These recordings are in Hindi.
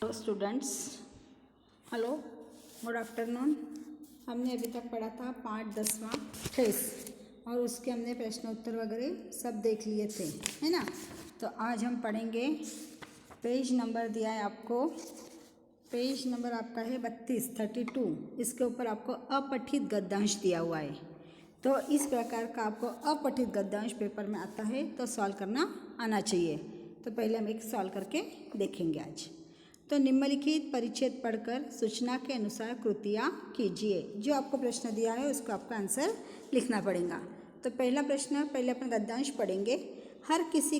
Hello students, hello, good afternoon. हमने अभी तक पढ़ा था पार्ट 10वां ट्रेस और उसके हमने प्रश्नोत्तर वगैरह सब देख लिए थे, है ना। तो आज हम पढ़ेंगे, पेज नंबर दिया है आपको, पेज नंबर आपका है 32। इसके ऊपर आपको अपठित गद्यांश दिया हुआ है। तो इस प्रकार का आपको अपठित गद्यांश पेपर में आता है तो सॉल्व करना आना चाहिए। तो पहले हम एक सॉल्व करके देखेंगे आज। तो निम्नलिखित परिच्छेद पढ़कर सूचना के अनुसार कृतियाँ कीजिए। जो आपको प्रश्न दिया है उसको आपका आंसर लिखना पड़ेगा। तो पहला प्रश्न, पहले अपन गद्यांश पढ़ेंगे। हर किसी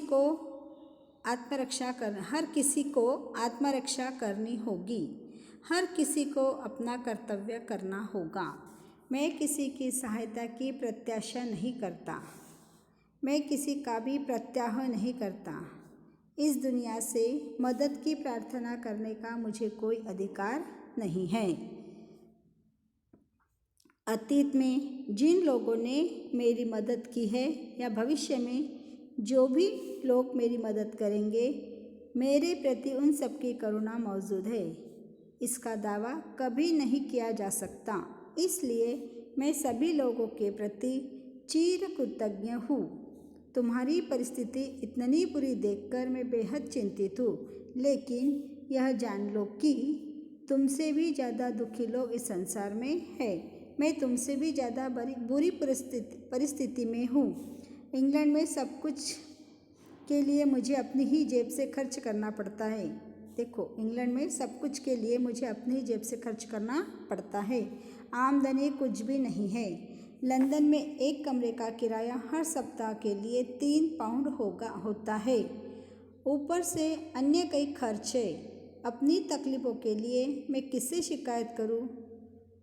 को आत्मरक्षा करनी होगी। हर किसी को अपना कर्तव्य करना होगा। मैं किसी की सहायता की प्रत्याशा नहीं करता। मैं किसी का भी प्रत्याह नहीं करता। इस दुनिया से मदद की प्रार्थना करने का मुझे कोई अधिकार नहीं है। अतीत में जिन लोगों ने मेरी मदद की है या भविष्य में जो भी लोग मेरी मदद करेंगे, मेरे प्रति उन सबकी करुणा मौजूद है। इसका दावा कभी नहीं किया जा सकता। इसलिए मैं सभी लोगों के प्रति चिर कृतज्ञ हूँ। तुम्हारी परिस्थिति इतनी बुरी देखकर मैं बेहद चिंतित हूँ, लेकिन यह जान लो कि तुमसे भी ज़्यादा दुखी लोग इस संसार में हैं। मैं तुमसे भी ज़्यादा बुरी परिस्थिति में हूँ। इंग्लैंड में सब कुछ के लिए मुझे अपनी ही जेब से खर्च करना पड़ता है। देखो, इंग्लैंड में सब कुछ के लिए मुझे अपनी ही जेब से खर्च करना पड़ता है। आमदनी कुछ भी नहीं है। लंदन में एक कमरे का किराया हर सप्ताह के लिए 3 पाउंड होता है। ऊपर से अन्य कई खर्चे। अपनी तकलीफ़ों के लिए मैं किससे शिकायत करूं?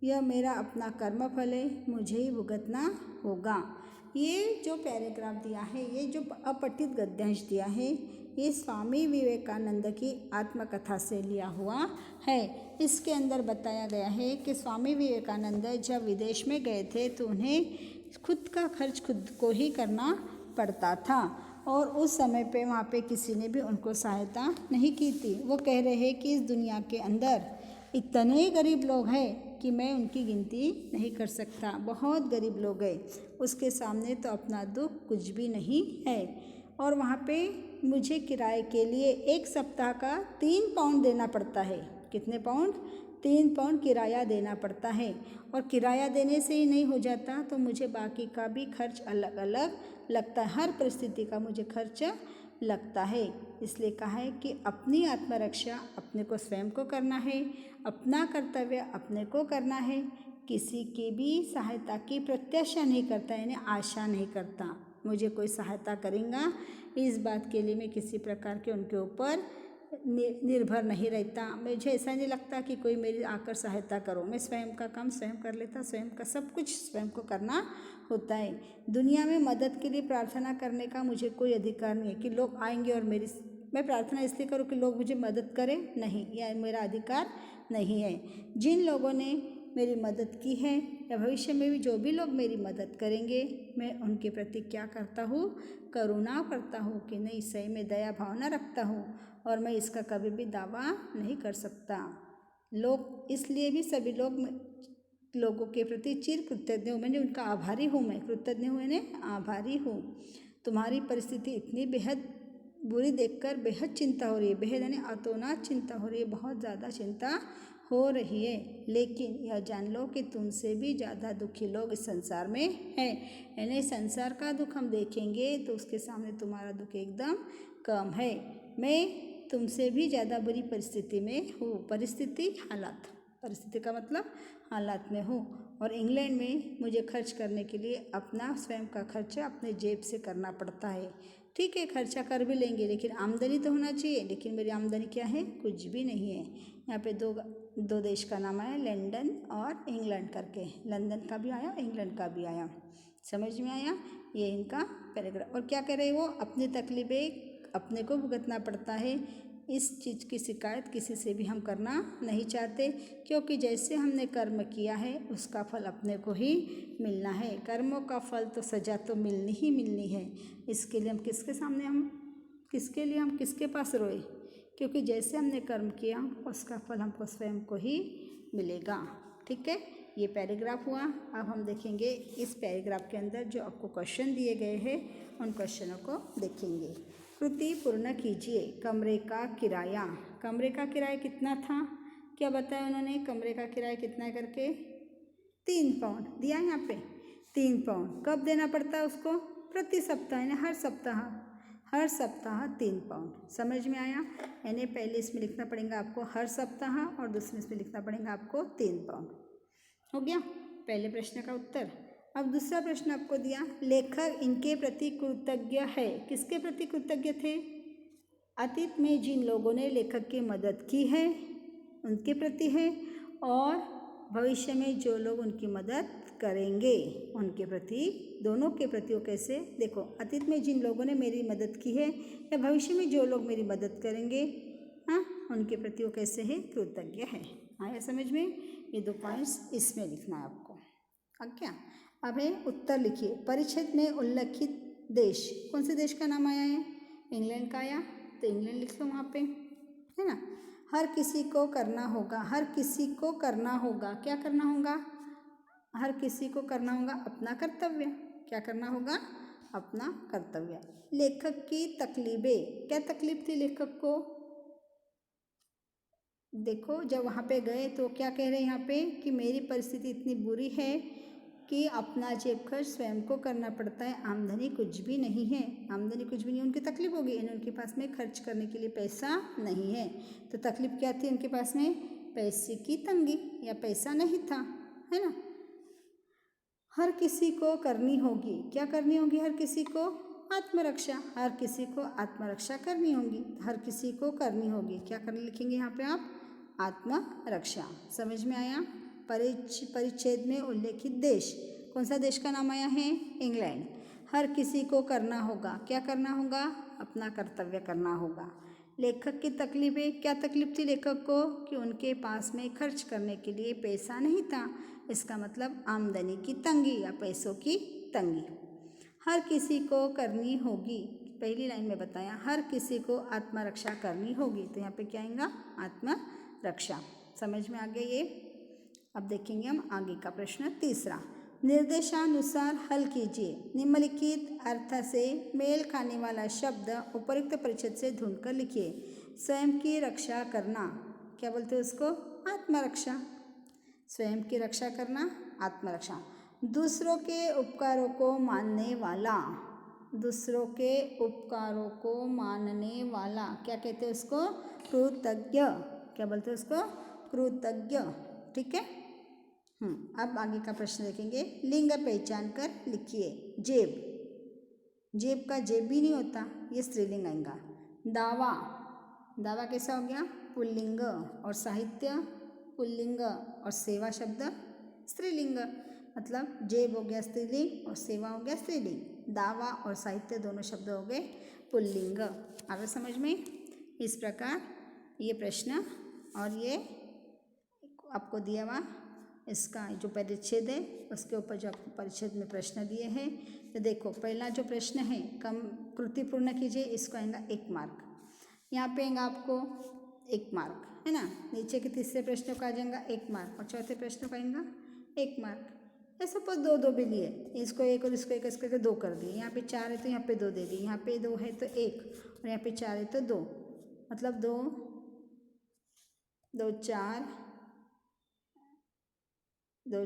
यह मेरा अपना कर्मफल है, मुझे ही भुगतना होगा। ये जो पैराग्राफ दिया है, ये जो अपठित गद्यांश दिया है, ये स्वामी विवेकानंद की आत्मकथा से लिया हुआ है। इसके अंदर बताया गया है कि स्वामी विवेकानंद जब विदेश में गए थे तो उन्हें खुद का खर्च खुद को ही करना पड़ता था और उस समय पे वहाँ पे किसी ने भी उनको सहायता नहीं की थी। वो कह रहे हैं कि इस दुनिया के अंदर इतने गरीब लोग हैं कि मैं उनकी गिनती नहीं कर सकता। बहुत गरीब लोग हैं, उसके सामने तो अपना दुख कुछ भी नहीं है। और वहाँ पे मुझे किराए के लिए एक सप्ताह का 3 पाउंड देना पड़ता है। कितने पाउंड? 3 पाउंड किराया देना पड़ता है। और किराया देने से ही नहीं हो जाता तो मुझे बाकी का भी खर्च अलग अलग लगता है। हर परिस्थिति का मुझे खर्च लगता है। इसलिए कहा है कि अपनी आत्मरक्षा अपने को स्वयं को करना है, अपना कर्तव्य अपने को करना है। किसी की भी सहायता की प्रत्याशा नहीं करता, यानी आशा नहीं करता। मुझे कोई सहायता करेगा, इस बात के लिए मैं किसी प्रकार के उनके ऊपर निर्भर नहीं रहता। मुझे ऐसा नहीं लगता कि कोई मेरी आकर सहायता करो। मैं स्वयं का काम स्वयं कर लेता, स्वयं का सब कुछ स्वयं को करना होता है। दुनिया में मदद के लिए प्रार्थना करने का मुझे कोई अधिकार नहीं है कि लोग आएंगे और मैं प्रार्थना इसलिए करूँ कि लोग मुझे मदद करें, नहीं, यह मेरा अधिकार नहीं है। जिन लोगों ने मेरी मदद की है या भविष्य में भी जो भी लोग मेरी मदद करेंगे, मैं उनके प्रति क्या करता हूँ? करुणा करता हूँ कि नहीं, सही में दया भावना रखता हूँ और मैं इसका कभी भी दावा नहीं कर सकता। लोग इसलिए भी सभी लोगों के प्रति चिर कृतज्ञ हूँ, मैंने उनका आभारी हूँ। मैं कृतज्ञ हूँ, यानी आभारी हूँ। तुम्हारी परिस्थिति इतनी बेहद बुरी देखकर बेहद चिंता हो रही है। बेहद यानी अतोनात चिंता हो रही है, बहुत ज़्यादा चिंता हो रही है। लेकिन यह जान लो कि तुमसे भी ज़्यादा दुखी लोग इस संसार में हैं। यानी संसार का दुख हम देखेंगे तो उसके सामने तुम्हारा दुख एकदम कम है। मैं तुमसे भी ज़्यादा बुरी परिस्थिति में हूँ। परिस्थिति का मतलब हालात में हूँ। और इंग्लैंड में मुझे खर्च करने के लिए अपना स्वयं का खर्चा अपने जेब से करना पड़ता है। ठीक है, खर्चा कर भी लेंगे, लेकिन आमदनी तो होना चाहिए। लेकिन मेरी आमदनी क्या है? कुछ भी नहीं है। यहाँ पे दो देश का नाम आया, लंदन और इंग्लैंड करके। लंदन का भी आया, इंग्लैंड का भी आया। समझ में आया? ये इनका पैराग्राफ। और क्या कह रहे हैं वो? अपनी तकलीफें अपने को भुगतना पड़ता है। इस चीज़ की शिकायत किसी से भी हम करना नहीं चाहते, क्योंकि जैसे हमने कर्म किया है उसका फल अपने को ही मिलना है। कर्मों का फल तो सज़ा तो मिलनी ही मिलनी है। इसके लिए हम किसके पास रोए? क्योंकि जैसे हमने कर्म किया उसका फल हमको स्वयं को ही मिलेगा। ठीक है, ये पैराग्राफ हुआ। अब हम देखेंगे इस पैराग्राफ के अंदर जो आपको क्वेश्चन दिए गए हैं उन क्वेश्चनों को देखेंगे। कृति पूर्ण कीजिए। कमरे का किराया, कमरे का किराया कितना था, क्या बताया उन्होंने, कमरे का किराया कितना है करके 3 पाउंड दिया यहाँ पे। 3 पाउंड कब देना पड़ता है उसको, प्रति सप्ताह, यानी हर सप्ताह, हर सप्ताह 3 पाउंड। समझ में आया, यानी पहले इसमें लिखना पड़ेगा आपको हर सप्ताह और दूसरे इसमें लिखना पड़ेगा आपको 3 पाउंड। हो गया पहले प्रश्न का उत्तर। अब दूसरा प्रश्न आपको दिया, लेखक इनके प्रति कृतज्ञ है। किसके प्रति कृतज्ञ थे, अतीत में जिन लोगों ने लेखक की मदद की है उनके प्रति है, और भविष्य में जो लोग उनकी मदद करेंगे उनके प्रति, दोनों के प्रति वो कैसे, देखो अतीत में जिन लोगों ने मेरी मदद की है या भविष्य में जो लोग मेरी मदद करेंगे, हाँ, उनके प्रति वो कैसे है, कृतज्ञ है। आया समझ में, ये 2 पॉइंट्स इसमें लिखना है आपको। क्या अब है उत्तर लिखिए। परिच्छेद में उल्लेखित देश, कौन से देश का नाम आया है, इंग्लैंड का आया, तो इंग्लैंड लिख लो वहाँ पे, है ना। हर किसी को करना होगा, हर किसी को करना होगा, क्या करना होगा, हर किसी को करना होगा अपना कर्तव्य। क्या करना होगा, अपना कर्तव्य। लेखक की तकलीफें, क्या तकलीफ थी लेखक को, देखो जब वहाँ पे गए तो क्या कह रहे हैं यहाँ पे कि मेरी परिस्थिति इतनी बुरी है कि अपना जेब खर्च स्वयं को करना पड़ता है, आमदनी कुछ भी नहीं है, आमदनी कुछ भी नहीं, उनकी तकलीफ होगी, यानी उनके पास में खर्च करने के लिए पैसा नहीं है। तो तकलीफ क्या थी उनके पास में, पैसे की तंगी या पैसा नहीं था, है ना। हर किसी को करनी होगी, क्या करनी होगी, हर किसी को आत्मरक्षा, हर किसी को आत्मरक्षा करनी होगी, हर किसी को करनी होगी, क्या करने लिखेंगे यहाँ पे आप, आत्मरक्षा। समझ में आया। परिच्छेद में उल्लेखित देश, कौन सा देश का नाम आया है, इंग्लैंड। हर किसी को करना होगा, क्या करना होगा, अपना कर्तव्य करना होगा। लेखक की तकलीफें, क्या तकलीफ थी लेखक को कि उनके पास में खर्च करने के लिए पैसा नहीं था, इसका मतलब आमदनी की तंगी या पैसों की तंगी। हर किसी को करनी होगी, पहली लाइन में बताया हर किसी को आत्मरक्षा करनी होगी, तो यहाँ पे क्या आएगा, आत्मरक्षा। समझ में आ गया ये। अब देखेंगे हम आगे का प्रश्न तीसरा, निर्देशानुसार हल कीजिए। निम्नलिखित अर्थ से मेल खाने वाला शब्द उपयुक्त परिच्छेद से ढूंढकर लिखिए। स्वयं की रक्षा करना, क्या बोलते हैं उसको, आत्मरक्षा। स्वयं की रक्षा करना, आत्मरक्षा। दूसरों के उपकारों को मानने वाला, दूसरों के उपकारों को मानने वाला, क्या कहते हैं उसको, कृतज्ञ। क्या बोलते हैं उसको, कृतज्ञ। ठीक है। अब आगे का प्रश्न देखेंगे। लिंग पहचान कर लिखिए। जेब, जेब का जेब भी नहीं होता, ये स्त्रीलिंग आएगा। दावा, दावा कैसा हो गया, पुल्लिंग। और साहित्य पुल्लिंग, और सेवा शब्द स्त्रीलिंग, मतलब जेब हो गया स्त्रीलिंग और सेवा हो गया स्त्रीलिंग। दावा और साहित्य दोनों शब्द हो गए पुल्लिंग। आ गया समझ में। इस प्रकार ये प्रश्न और ये आपको दिया हुआ इसका जो परिच्छेद है उसके ऊपर जो आपको परिच्छेद में प्रश्न दिए हैं, तो देखो पहला जो प्रश्न है, कम कृति पूर्ण कीजिए, इसको आएगा 1 मार्क। यहाँ पे आएगा आपको 1 मार्क, है ना। नीचे के तीसरे प्रश्न का आ जाएगा 1 मार्क और चौथे प्रश्न का आएगा 1 मार्क। या सपोज 2-2 भी लिए, इसको 1 और इसको 1 करके 2 कर दिए। यहाँ पे 4 है तो यहाँ पे 2 दे दिए, यहाँ पे 2 है तो 1 और यहाँ पे 4 है तो 2, मतलब 2 2 4 2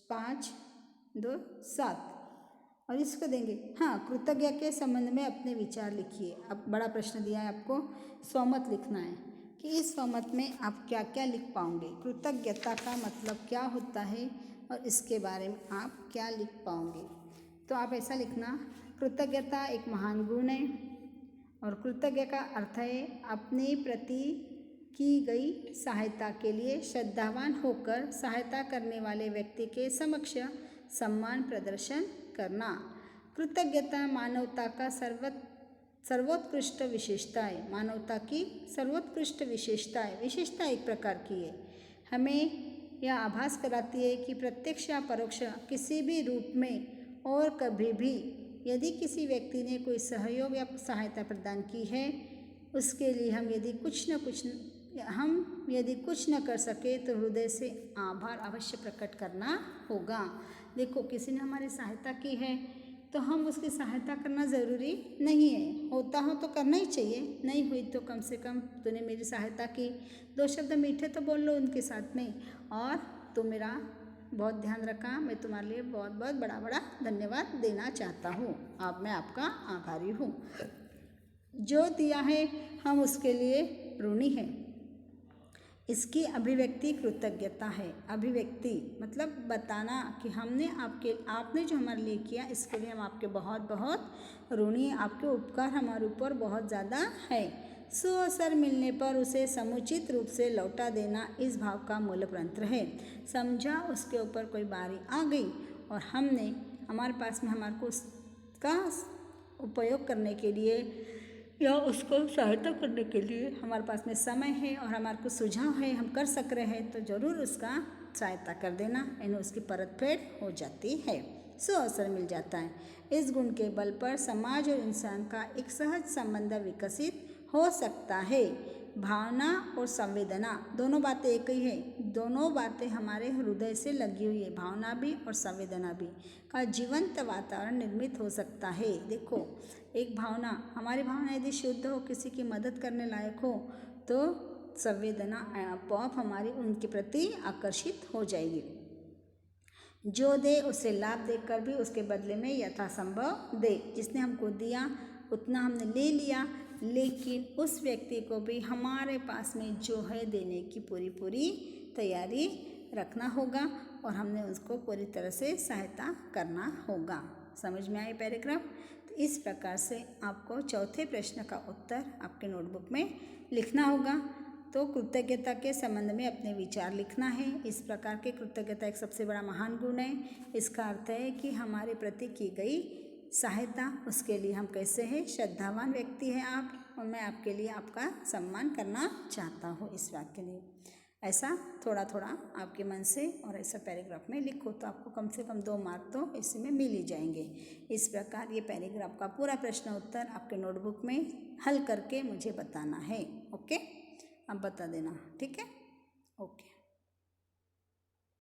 5 2 7 और इसको देंगे। हाँ, कृतज्ञ के संबंध में अपने विचार लिखिए। अब बड़ा प्रश्न दिया है आपको, स्वमत लिखना है कि इस स्वमत में आप क्या क्या लिख पाओगे, कृतज्ञता का मतलब क्या होता है और इसके बारे में आप क्या लिख पाओगे। तो आप ऐसा लिखना, कृतज्ञता एक महान गुण है और कृतज्ञ का अर्थ है अपने प्रति की गई सहायता के लिए श्रद्धावान होकर सहायता करने वाले व्यक्ति के समक्ष सम्मान प्रदर्शन करना। कृतज्ञता मानवता का सर्वोत्कृष्ट विशेषता है, मानवता की सर्वोत्कृष्ट विशेषता है, विशेषता एक प्रकार की है। हमें यह आभास कराती है कि प्रत्यक्ष या परोक्ष किसी भी रूप में और कभी भी यदि किसी व्यक्ति ने कोई सहयोग या सहायता प्रदान की है उसके लिए हम यदि कुछ न कर सके तो हृदय से आभार अवश्य प्रकट करना होगा। देखो, किसी ने हमारी सहायता की है तो हम उसकी सहायता करना ज़रूरी नहीं है, होता हो तो करना ही चाहिए, नहीं हुई तो कम से कम तूने मेरी सहायता की, 2 शब्द मीठे तो बोल लो उनके साथ में, और तू मेरा बहुत ध्यान रखा, मैं तुम्हारे लिए बहुत बहुत बड़ा बड़ा धन्यवाद देना चाहता हूँ। अब मैं आपका आभारी हूँ। जो दिया है हम उसके लिए ऋणी हैं। इसकी अभिव्यक्ति कृतज्ञता है। अभिव्यक्ति मतलब बताना कि आपने जो हमारे लिए किया, इसके लिए हम आपके बहुत बहुत ऋणी हैं। आपके उपकार हमारे ऊपर बहुत ज़्यादा है। सुअवसर मिलने पर उसे समुचित रूप से लौटा देना इस भाव का मूल मंत्र है। समझा उसके ऊपर कोई बारी आ गई और हमारे पास में हमारे को उसका उपयोग करने के लिए या उसको सहायता करने के लिए हमारे पास में समय है और हमारे को सुझाव है, हम कर सक रहे हैं, तो ज़रूर उसका सहायता कर देना, यानी उसकी परत फेड़ हो जाती है, सुअवसर मिल जाता है। इस गुण के बल पर समाज और इंसान का एक सहज संबंध विकसित हो सकता है। भावना और संवेदना दोनों बातें एक ही है, दोनों बातें हमारे हृदय से लगी हुई है, भावना भी और संवेदना भी का जीवंत वातावरण निर्मित हो सकता है। देखो, एक भावना, हमारी भावना यदि शुद्ध हो, किसी की मदद करने लायक हो, तो संवेदना आपोआप हमारी उनके प्रति आकर्षित हो जाएगी। जो दे उसे लाभ देकर भी उसके बदले में यथासंभव दे। जिसने हमको दिया उतना हमने ले लिया, लेकिन उस व्यक्ति को भी हमारे पास में जो है देने की पूरी तैयारी रखना होगा और हमने उसको पूरी तरह से सहायता करना होगा। समझ में आए पैराग्राफ? तो इस प्रकार से आपको चौथे प्रश्न का उत्तर आपके नोटबुक में लिखना होगा। तो कृतज्ञता के संबंध में अपने विचार लिखना है। इस प्रकार के कृतज्ञता एक सबसे बड़ा महान गुण है। इसका अर्थ है कि हमारे प्रति की गई सहायता, उसके लिए हम कैसे हैं, श्रद्धावान व्यक्ति हैं आप, और मैं आपके लिए आपका सम्मान करना चाहता हूँ। इस बात के लिए ऐसा थोड़ा थोड़ा आपके मन से और ऐसा पैराग्राफ में लिखो, तो आपको कम से कम 2 मार्क तो इसमें मिल ही जाएंगे। इस प्रकार ये पैराग्राफ का पूरा प्रश्न उत्तर आपके नोटबुक में हल करके मुझे बताना है। ओके, अब बता देना, ठीक है? ओके।